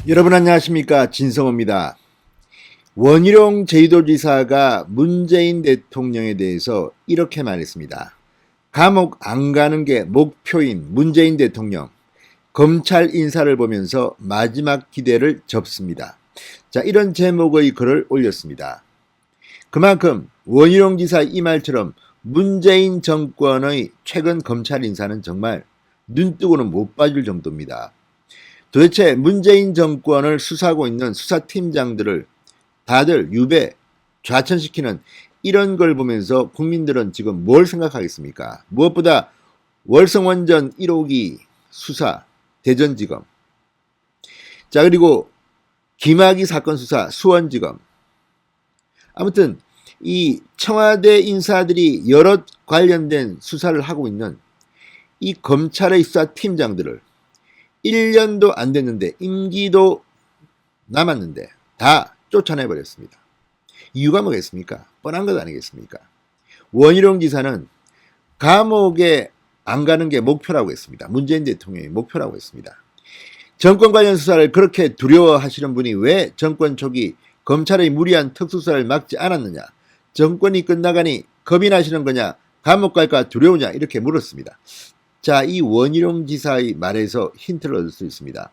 여러분 안녕하십니까, 진성호입니다. 원희룡 제주도지사가 문재인 대통령에 대해서 이렇게 말했습니다. 감옥 안 가는 게 목표인 문재인 대통령, 검찰 인사를 보면서 마지막 기대를 접습니다. 자, 이런 제목의 글을 올렸습니다. 그만큼 원희룡 지사 이 말처럼 문재인 정권의 최근 검찰 인사는 정말 눈뜨고는 못 봐줄 정도입니다. 도대체 문재인 정권을 수사하고 있는 수사팀장들을 다들 유배, 좌천시키는 이런 걸 보면서 국민들은 지금 뭘 생각하겠습니까? 무엇보다 월성원전 1호기 수사, 대전지검, 자, 그리고 김학의 사건 수사, 수원지검. 아무튼 이 청와대 인사들이 여러 관련된 수사를 하고 있는 이 검찰의 수사팀장들을 1년도 안 됐는데, 임기도 남았는데 다 쫓아내버렸습니다. 이유가 뭐겠습니까? 뻔한 것 아니겠습니까? 원희룡 지사는 감옥에 안 가는 게 목표라고 했습니다. 문재인 대통령이 목표라고 했습니다. 정권 관련 수사를 그렇게 두려워하시는 분이 왜 정권 초기 검찰의 무리한 특수수사를 막지 않았느냐? 정권이 끝나가니 겁이 나시는 거냐? 감옥 갈까 두려우냐? 이렇게 물었습니다. 자, 이 원희룡 지사의 말에서 힌트를 얻을 수 있습니다.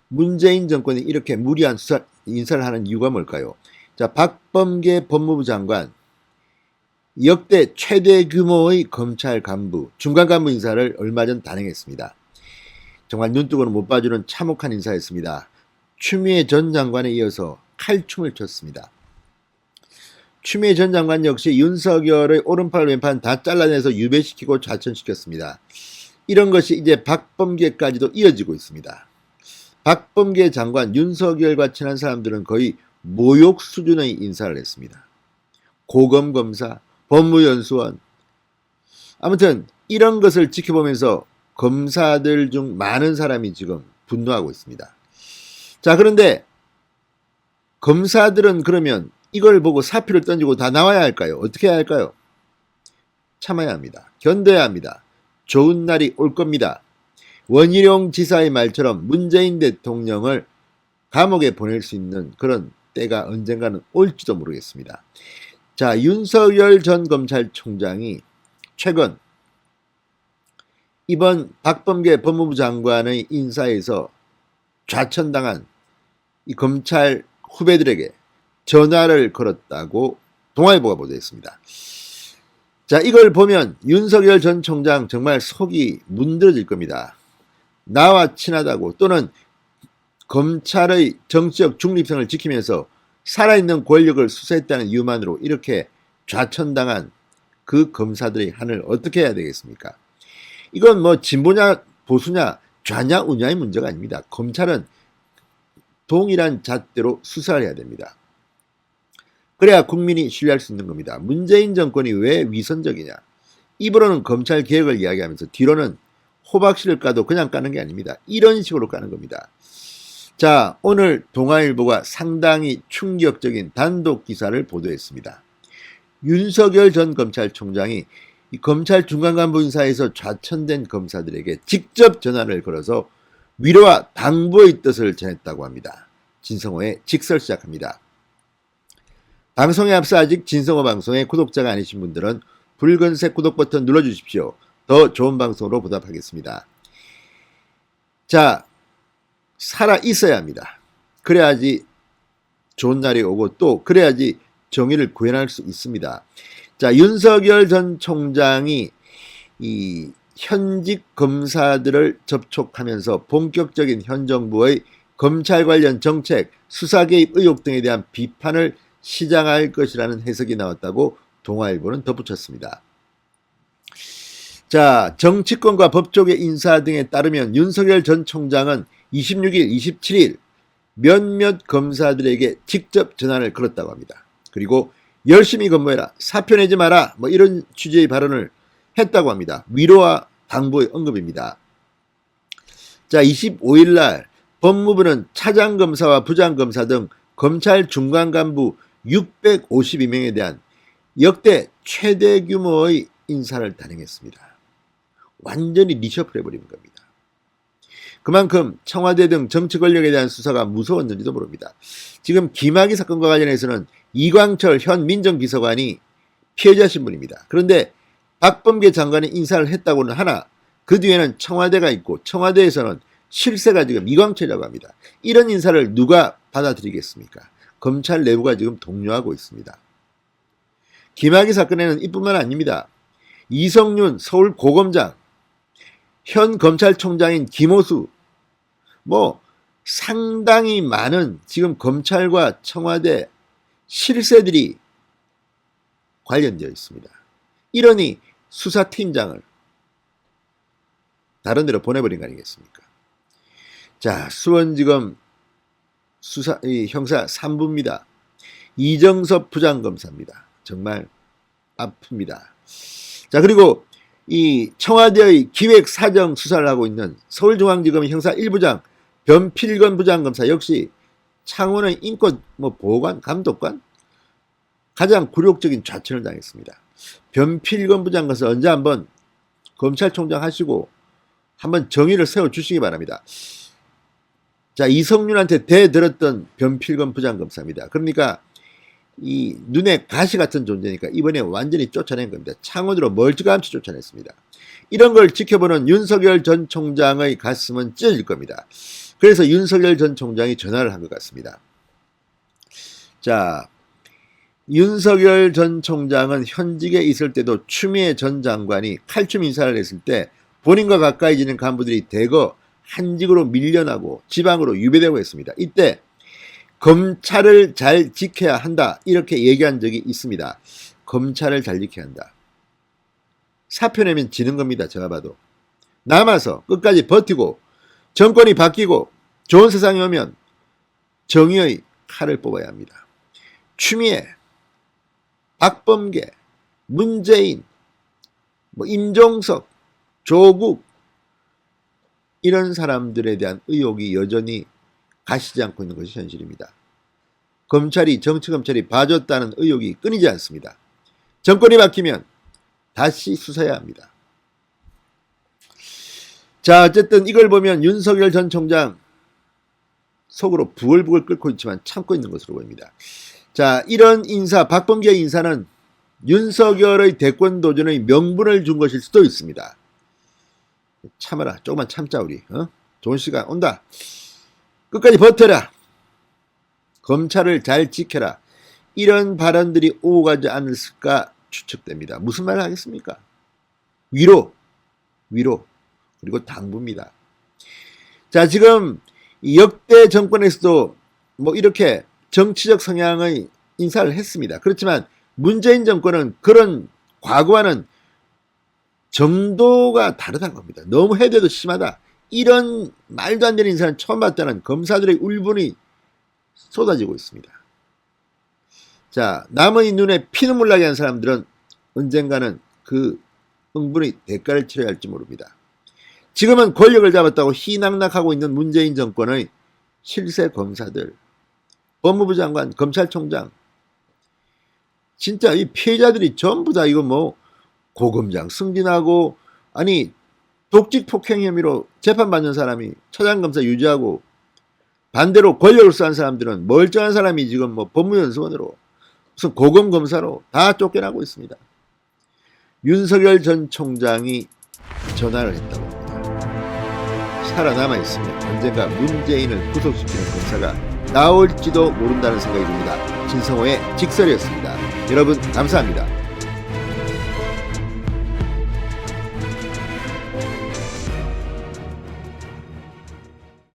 문재인 정권이 이렇게 무리한 수사 인사를 하는 이유가 뭘까요? 자, 박범계 법무부 장관, 역대 최대 규모의 검찰 간부, 중간 간부 인사를 얼마 전 단행했습니다. 정말 눈뜨고는 못 봐주는 참혹한 인사였습니다. 추미애 전 장관에 이어서 칼춤을 췄습니다. 추미애 전 장관 역시 윤석열의 오른팔 왼팔 다 잘라내서 유배시키고 좌천시켰습니다. 이런 것이 이제 박범계까지도 이어지고 있습니다. 박범계 장관, 윤석열과 친한 사람들은 거의 모욕 수준의 인사를 했습니다. 고검검사, 법무연수원. 아무튼 이런 것을 지켜보면서 검사들 중 많은 사람이 지금 분노하고 있습니다. 자, 그런데 검사들은 그러면 이걸 보고 사표를 던지고 다 나와야 할까요? 어떻게 해야 할까요? 참아야 합니다. 견뎌야 합니다. 좋은 날이 올 겁니다. 원희룡 지사의 말처럼 문재인 대통령을 감옥에 보낼 수 있는 그런 때가 언젠가는 올지도 모르겠습니다. 자, 윤석열 전 검찰총장이 최근 이번 박범계 법무부 장관의 인사에서 좌천당한 이 검찰 후배들에게 전화를 걸었다고 동아일보가 보도했습니다. 자, 이걸 보면 윤석열 전 총장 정말 속이 문드러질 겁니다. 나와 친하다고, 또는 검찰의 정치적 중립성을 지키면서 살아있는 권력을 수사했다는 이유만으로 이렇게 좌천당한 그 검사들의 한을 어떻게 해야 되겠습니까? 이건 뭐 진보냐 보수냐 좌냐 우냐의 문제가 아닙니다. 검찰은 동일한 잣대로 수사를 해야 됩니다. 그래야 국민이 신뢰할 수 있는 겁니다. 문재인 정권이 왜 위선적이냐? 입으로는 검찰 개혁을 이야기하면서 뒤로는 호박씨를 까도 그냥 까는 게 아닙니다. 이런 식으로 까는 겁니다. 자, 오늘 동아일보가 상당히 충격적인 단독 기사를 보도했습니다. 윤석열 전 검찰총장이 이 검찰 중간간부 인사에서 좌천된 검사들에게 직접 전화를 걸어서 위로와 당부의 뜻을 전했다고 합니다. 진성호의 직설 시작합니다. 방송에 앞서 아직 진성호 방송의 구독자가 아니신 분들은 붉은색 구독 버튼 눌러주십시오. 더 좋은 방송으로 보답하겠습니다. 자, 살아 있어야 합니다. 그래야지 좋은 날이 오고 또 그래야지 정의를 구현할 수 있습니다. 자, 윤석열 전 총장이 이 현직 검사들을 접촉하면서 본격적인 현 정부의 검찰 관련 정책, 수사 개입 의혹 등에 대한 비판을 시작할 것이라는 해석이 나왔다고 동아일보는 덧붙였습니다. 자, 정치권과 법조계 인사 등에 따르면 윤석열 전 총장은 26일, 27일 몇몇 검사들에게 직접 전화를 걸었다고 합니다. 그리고 열심히 근무해라, 사표 내지 마라, 뭐 이런 취지의 발언을 했다고 합니다. 위로와 당부의 언급입니다. 자, 25일 날 법무부는 차장검사와 부장검사 등 검찰 중간 간부 652명에 대한 역대 최대 규모의 인사를 단행했습니다. 완전히 리셔플 해버린 겁니다. 그만큼 청와대 등 정치 권력에 대한 수사가 무서웠는지도 모릅니다. 지금 김학의 사건과 관련해서는 이광철 현 민정비서관이 피해자 신분입니다. 그런데 박범계 장관이 인사를 했다고는 하나 그 뒤에는 청와대가 있고 청와대에서는 실세가 지금 이광철이라고 합니다. 이런 인사를 누가 받아들이겠습니까? 검찰 내부가 지금 동요하고 있습니다. 김학의 사건에는 이뿐만 아닙니다. 이성윤 서울고검장, 현 검찰총장인 김호수, 상당히 많은 지금 검찰과 청와대 실세들이 관련되어 있습니다. 이러니 수사팀장을 다른 데로 보내버린 거 아니겠습니까? 자, 수원지검 형사 3부입니다. 이정섭 부장검사입니다. 정말 아픕니다. 자, 그리고 이 청와대의 기획사정 수사를 하고 있는 서울중앙지검 형사 1부장 변필건 부장검사 역시 창원의 인권 보호관, 감독관 가장 굴욕적인 좌천을 당했습니다. 변필건 부장검사 언제 한번 검찰총장 하시고 한번 정의를 세워주시기 바랍니다. 자, 이성윤한테 대들었던 변필건 부장검사입니다. 그러니까 이 눈에 가시 같은 존재니까 이번에 완전히 쫓아낸 겁니다. 창원으로 멀찌감치 쫓아냈습니다. 이런 걸 지켜보는 윤석열 전 총장의 가슴은 찢어질 겁니다. 그래서 윤석열 전 총장이 전화를 한 것 같습니다. 자, 윤석열 전 총장은 현직에 있을 때도 추미애 전 장관이 칼춤 인사를 했을 때 본인과 가까이 지낸 간부들이 대거 한직으로 밀려나고 지방으로 유배되고 했습니다. 이때 검찰을 잘 지켜야 한다 이렇게 얘기한 적이 있습니다. 검찰을 잘 지켜야 한다. 사표 내면 지는 겁니다. 제가 봐도. 남아서 끝까지 버티고 정권이 바뀌고 좋은 세상이 오면 정의의 칼을 뽑아야 합니다. 추미애, 박범계, 문재인, 임종석, 조국 이런 사람들에 대한 의혹이 여전히 가시지 않고 있는 것이 현실입니다. 정치검찰이 봐줬다는 의혹이 끊이지 않습니다. 정권이 바뀌면 다시 수사해야 합니다. 자, 어쨌든 이걸 보면 윤석열 전 총장 속으로 부글부글 끓고 있지만 참고 있는 것으로 보입니다. 자, 이런 인사, 박범계 인사는 윤석열의 대권 도전의 명분을 준 것일 수도 있습니다. 참아라. 조금만 참자 우리. 좋은 시간 온다. 끝까지 버텨라. 검찰을 잘 지켜라. 이런 발언들이 오고 가지 않을까 추측됩니다. 무슨 말을 하겠습니까? 위로, 그리고 당부입니다. 자, 지금 역대 정권에서도 이렇게 정치적 성향의 인사를 했습니다. 그렇지만 문재인 정권은 그런 과거와는 정도가 다르다는 겁니다. 너무 해대도 심하다. 이런 말도 안 되는 인사는 처음 봤다는 검사들의 울분이 쏟아지고 있습니다. 자, 남의 눈에 피눈물 나게 한 사람들은 언젠가는 그 응분의 대가를 치러야 할지 모릅니다. 지금은 권력을 잡았다고 희낙낙하고 있는 문재인 정권의 실세 검사들, 법무부 장관, 검찰총장, 진짜 이 피해자들이 전부 다 이거 고검장 승진하고 독직 폭행 혐의로 재판받는 사람이 차장검사 유지하고 반대로 권력을 수한 사람들은 멀쩡한 사람이 지금 법무연수원으로 무슨 고검검사로 다 쫓겨나고 있습니다. 윤석열 전 총장이 전화를 했다고 합니다. 살아남아 있으면 언젠가 문재인을 구속시키는 검사가 나올지도 모른다는 생각이 듭니다. 진성호의 직설이었습니다. 여러분 감사합니다.